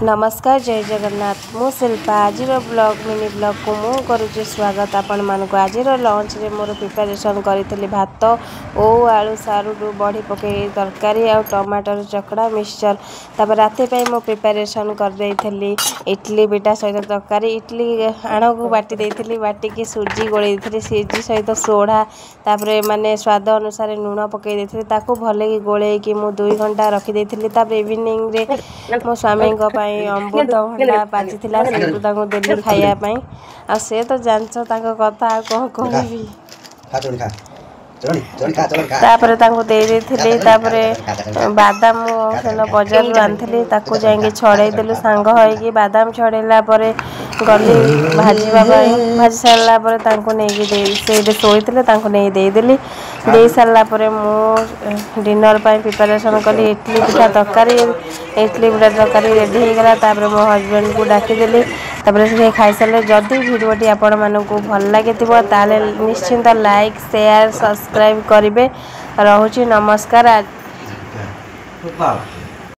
नमस्कार जय जगन्नाथ मु शिल्पा आज ब्लॉग मिनी ब्लॉग को मु करुचे स्वागत आपण मानक आज लंच रे मोर प्रिपरेशन करी भात ओ आलू सारू बड़ी पके तरकारी आ टमाटर चकड़ा मिक्सचर तापर राति पे मो प्रिपरेशन कर देइथली इडली बिटा सहित तरकारी इडली आण को बाटी देइथली बाटी की सुजी गोळै देइथली सुजी सहित सोढ़ा तापर माने स्वाद अनुसार लूण पके देइथली ताको भले की गोळै की मु 2 घंटा रखी देइथली तापर इवनिंग रे मो स्वामी को अमृतभंडा बाजी देली खायापाई आ से तो जानछ ताको कथा कह कहबी तापर ताको दे देथिली तापर बादाम सेन बाजार रु आनथिली ताको जांगे छड़े देलु सांग होई कि बादाम छड़ेला परे गली भाजीबा भाजी सारला परे ताको नै कि दे से सोइतले ताको नै दे देली दे सारला परे मो डिनर पाई प्रिपरेशन कली इडली पिठा तरकारी इडली पिठा तरकारी रेडी हो गला तापर मो हस्बैंड को डाकी देली तापर से खाई सारे जदि वीडियोटी आपण मानकू भल लागे ताले निश्चिंत लाइक शेयर सब्सक्राइब करेंगे। रहुची नमस्कार।